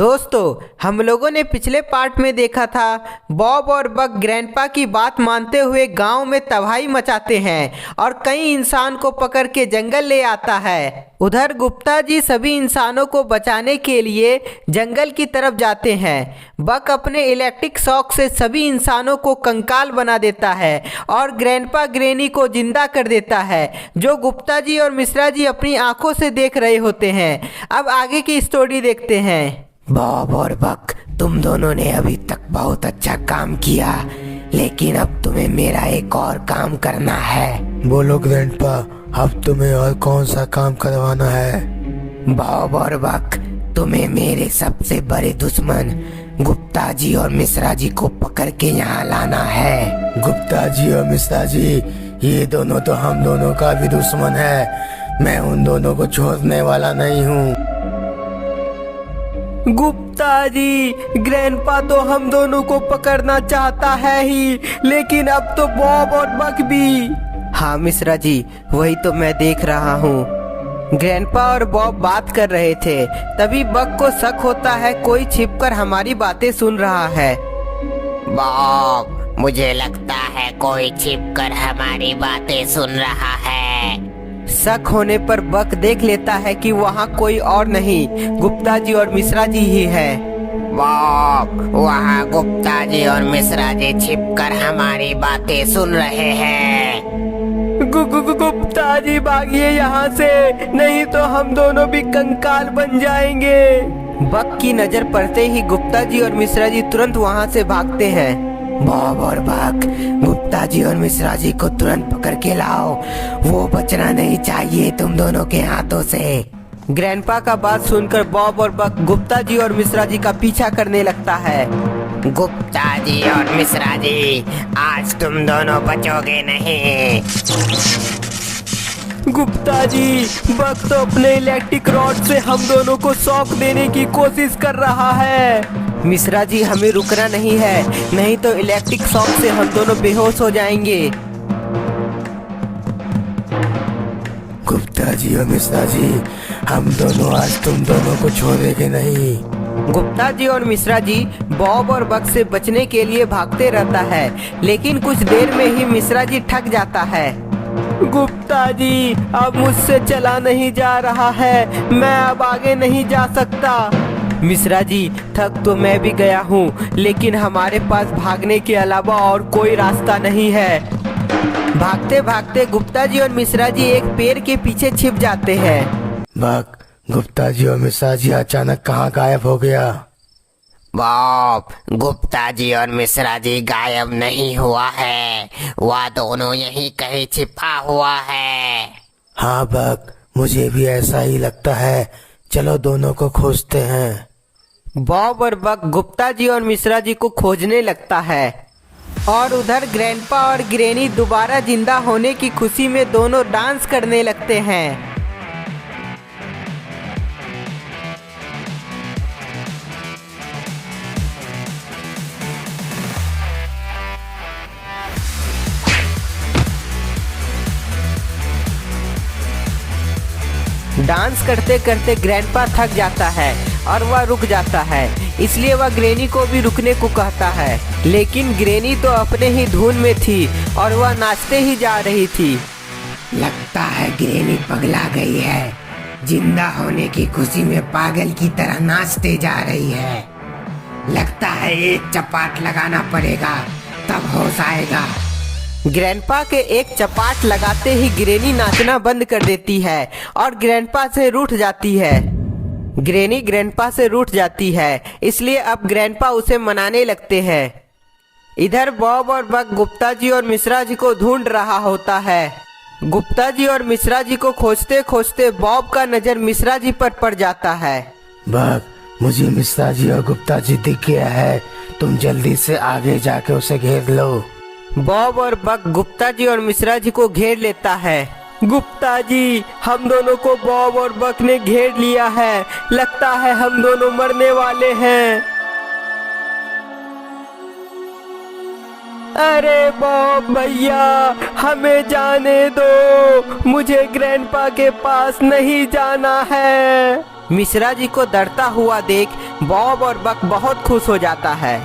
दोस्तों, हम लोगों ने पिछले पार्ट में देखा था बॉब और बक ग्रैंडपा की बात मानते हुए गांव में तबाही मचाते हैं और कई इंसान को पकड़ के जंगल ले आता है। उधर गुप्ता जी सभी इंसानों को बचाने के लिए जंगल की तरफ जाते हैं। बक अपने इलेक्ट्रिक शॉक से सभी इंसानों को कंकाल बना देता है और ग्रैंडपा ग्रैनी को जिंदा कर देता है, जो गुप्ता जी और मिश्रा जी अपनी आंखों से देख रहे होते हैं। अब आगे की स्टोरी देखते हैं। बॉब और बक, तुम दोनों ने अभी तक बहुत अच्छा काम किया, लेकिन अब तुम्हें मेरा एक और काम करना है। बोलो ग्रैंडपा, अब तुम्हें और कौन सा काम करवाना है? बॉब और बक, तुम्हें मेरे सबसे बड़े दुश्मन गुप्ता जी और मिश्रा जी को पकड़ के यहाँ लाना है। गुप्ता जी और मिश्रा जी, ये दोनों तो हम दोनों का भी दुश्मन है। मैं उन दोनों को छोड़ने वाला नहीं हूँ। गुप्ता जी, ग्रैंडपा तो हम दोनों को पकड़ना चाहता है ही, लेकिन अब तो बॉब और बक भी। हाँ मिश्रा जी, वही तो मैं देख रहा हूँ। ग्रैंडपा और बॉब बात कर रहे थे, तभी बक को शक होता है कोई छिपकर हमारी बातें सुन रहा है। बॉब, मुझे लगता है कोई छिपकर हमारी बातें सुन रहा है। शक होने पर बक देख लेता है कि वहाँ कोई और नहीं, गुप्ता जी और मिश्रा जी ही है। बॉब, वहाँ गुप्ता जी और मिश्रा जी छिपकर हमारी बातें सुन रहे हैं। गुप्ता जी भागिए यहाँ से, नहीं तो हम दोनों भी कंकाल बन जाएंगे। बक की नजर पड़ते ही गुप्ता जी और मिश्रा जी तुरंत वहाँ से भागते हैं। बॉब और बक, गुप्ता जी और मिश्रा जी को तुरंत पकड़ के लाओ, वो बचना नहीं चाहिए तुम दोनों के हाथों से। ग्रैंडपा का बात सुनकर बॉब और बक गुप्ता जी और मिश्रा जी का पीछा करने लगता है। गुप्ता जी और मिश्रा जी, आज तुम दोनों बचोगे नहीं। गुप्ता जी, बक तो अपने इलेक्ट्रिक रॉड से हम दोनों को शॉक देने की कोशिश कर रहा है। मिश्रा जी, हमें रुकना नहीं है, नहीं तो इलेक्ट्रिक शॉक से हम दोनों बेहोश हो जाएंगे। गुप्ता जी और मिश्रा जी, हम दोनों आज तुम दोनों को छोड़ेंगे नहीं। गुप्ता जी और मिश्रा जी बॉब और बक से बचने के लिए भागते रहता है, लेकिन कुछ देर में ही मिश्रा जी थक जाता है। गुप्ता जी, अब मुझसे चला नहीं जा रहा है, मैं अब आगे नहीं जा सकता। मिश्रा जी, थक तो मैं भी गया हूँ, लेकिन हमारे पास भागने के अलावा और कोई रास्ता नहीं है। भागते भागते गुप्ता जी और मिश्रा जी एक पेड़ के पीछे छिप जाते हैं। बक, गुप्ता जी और मिश्रा जी अचानक कहाँ गायब हो गया? बॉब, गुप्ता जी और मिश्रा जी गायब नहीं हुआ है, वह दोनों यहीं कहीं छिपा हुआ है। हाँ बक, मुझे भी ऐसा ही लगता है, चलो दोनों को खोजते हैं। बॉब और बक गुप्ता जी और मिश्रा जी को खोजने लगता है और उधर ग्रैंडपा और ग्रैनी दोबारा जिंदा होने की खुशी में दोनों डांस करने लगते हैं। डांस करते करते ग्रैंडपा थक जाता है और वह रुक जाता है, इसलिए वह ग्रैनी को भी रुकने को कहता है, लेकिन ग्रैनी तो अपने ही धुन में थी और वह नाचते ही जा रही थी। लगता है ग्रैनी पगला गई है, जिंदा होने की खुशी में पागल की तरह नाचते जा रही है। लगता है एक चपाट लगाना पड़ेगा, तब होश आएगा। ग्रैंडपा के एक चपाट लगाते ही ग्रैनी नाचना बंद कर देती है और ग्रैंडपा से रूठ जाती है। ग्रैनी ग्रैंडपा से रूठ जाती है, इसलिए अब ग्रैंडपा उसे मनाने लगते हैं। इधर बॉब और बक गुप्ता जी और मिश्रा जी को ढूंढ रहा होता है। गुप्ता जी और मिश्रा जी को खोजते खोजते बॉब का नजर मिश्रा जी पर पड़ जाता है। बक, मुझे मिश्रा जी और गुप्ता जी दिख गया है, तुम जल्दी से आगे जाके उसे घेर लो। बॉब और बक गुप्ता जी और मिश्रा जी को घेर लेता है। गुप्ता जी, हम दोनों को बॉब और बक ने घेर लिया है, लगता है हम दोनों मरने वाले हैं। अरे बॉब भैया, हमें जाने दो, मुझे ग्रैंडपा के पास नहीं जाना है। मिश्रा जी को डरता हुआ देख बॉब और बक बहुत खुश हो जाता है।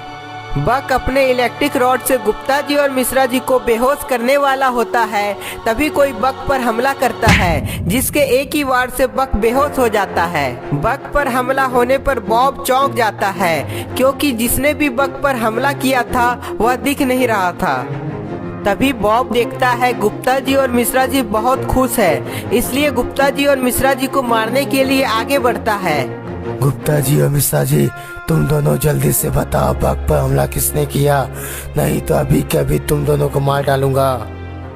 बक अपने इलेक्ट्रिक रॉड से गुप्ता जी और मिश्रा जी को बेहोश करने वाला होता है। तभी कोई बक पर हमला करता है, जिसके एक ही वार से बक बेहोश हो जाता है। बक पर हमला होने पर बॉब चौंक जाता है, क्योंकि जिसने भी बक पर हमला किया था वह दिख नहीं रहा था। तभी बॉब देखता है गुप्ता जी और मिश्रा जी बहुत खुश है, इसलिए गुप्ता जी और मिश्रा जी को मारने के लिए आगे बढ़ता है। गुप्ता जी और मिश्रा जी, तुम दोनों जल्दी से बताओ बक पर हमला किसने किया, नहीं तो अभी के अभी तुम दोनों को मार डालूंगा।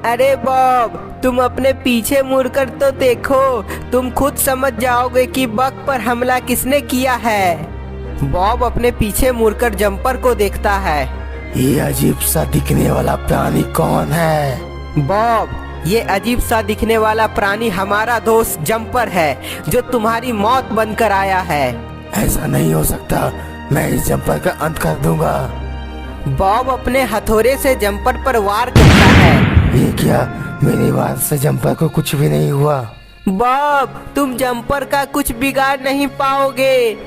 अरे बॉब, तुम अपने पीछे मुड़कर तो देखो, तुम खुद समझ जाओगे कि बक पर हमला किसने किया है। बॉब अपने पीछे मुड़कर जंपर को देखता है। ये अजीब सा दिखने वाला प्राणी कौन है? बॉब, ये अजीब सा दिखने वाला प्राणी हमारा दोस्त जंपर है, जो तुम्हारी मौत बनकर आया है। ऐसा नहीं हो सकता, मैं इस जंपर का अंत कर दूंगा। बॉब अपने हथौड़े से जंपर पर वार करता है। ये क्या, मेरे वार से जंपर को कुछ भी नहीं हुआ। बॉब, तुम जंपर का कुछ बिगाड़ नहीं पाओगे।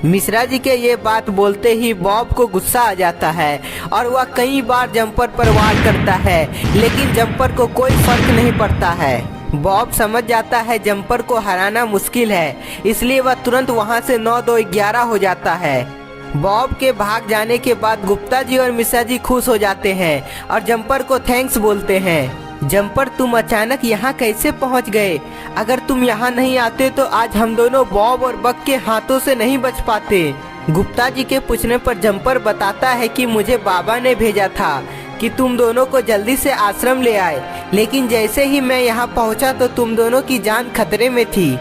मिश्रा जी के ये बात बोलते ही बॉब को गुस्सा आ जाता है और वह कई बार जंपर पर वार करता है, लेकिन जंपर को कोई फर्क नहीं पड़ता है। बॉब समझ जाता है जंपर को हराना मुश्किल है, इसलिए वह तुरंत वहां से 9-2-11 हो जाता है। बॉब के भाग जाने के बाद गुप्ता जी और मिश्रा जी खुश हो जाते हैं और जंपर को थैंक्स बोलते हैं। जंपर, तुम अचानक यहाँ कैसे पहुँच गए? अगर तुम यहाँ नहीं आते तो आज हम दोनों बॉब और बक के हाथों से नहीं बच पाते। गुप्ता जी के पूछने पर जंपर बताता है कि मुझे बाबा ने भेजा था कि तुम दोनों को जल्दी से आश्रम ले आए, लेकिन जैसे ही मैं यहाँ पहुँचा तो तुम दोनों की जान खतरे में थी।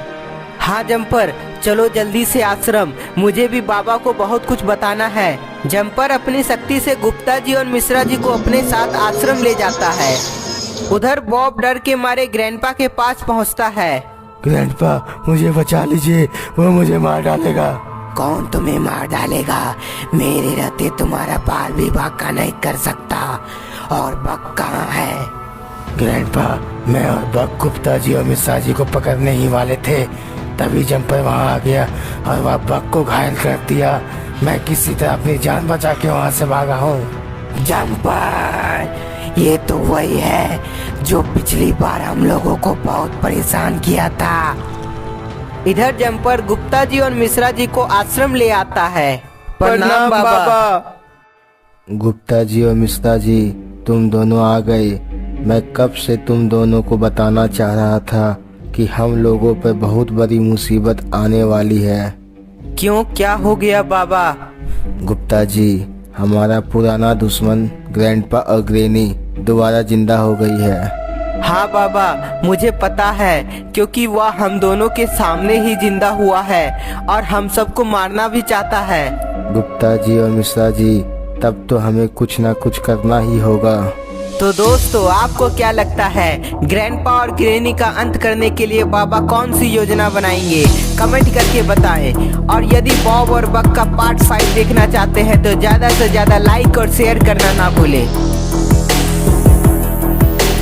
हाँ जंपर, चलो जल्दी से आश्रम, मुझे भी बाबा को बहुत कुछ बताना है। जंपर अपनी शक्ति से गुप्ता जी और मिश्रा जी को अपने साथ आश्रम ले जाता है। उधर बॉब डर के मारे ग्रैंडपा के पास पहुंचता है। ग्रैंडपा, मुझे बचा लीजिए, वो मुझे मार डालेगा। कौन तुम्हें मार डालेगा? मेरे रहते तुम्हारा बाल भी बाका नहीं कर सकता। और बक कहाँ है? ग्रैंडपा, मैं और बक गुप्ता जी और मिश्रा जी को पकड़ने ही वाले थे, तभी जंपर वहाँ आ गया और वह बक को घायल कर दिया। मैं किसी तरह अपनी जान बचा के वहाँ से भागा हूँ। जंपर, ये तो वही है जो पिछली बार हम लोगों को बहुत परेशान किया था। इधर जंपर गुप्ता जी और मिश्रा जी को आश्रम ले आता है। प्रणाम बाबा। गुप्ता जी और मिश्रा जी, तुम दोनों आ गए। मैं कब से तुम दोनों को बताना चाह रहा था कि हम लोगों पर बहुत बड़ी मुसीबत आने वाली है। क्यों, क्या हो गया बाबा? गुप्ता जी, हमारा पुराना दुश्मन ग्रैंडपा और ग्रैनी दोबारा जिंदा हो गई है। हाँ बाबा, मुझे पता है, क्योंकि वह हम दोनों के सामने ही जिंदा हुआ है और हम सबको मारना भी चाहता है। गुप्ता जी और मिश्रा जी, तब तो हमें कुछ ना कुछ करना ही होगा। तो दोस्तों, आपको क्या लगता है ग्रैंडपा और ग्रैनी का अंत करने के लिए बाबा कौन सी योजना बनाएंगे? कमेंट करके बताएं। और यदि बॉब और बक का पार्ट 5 देखना चाहते हैं तो ज़्यादा से ज़्यादा लाइक और शेयर करना ना भूलें।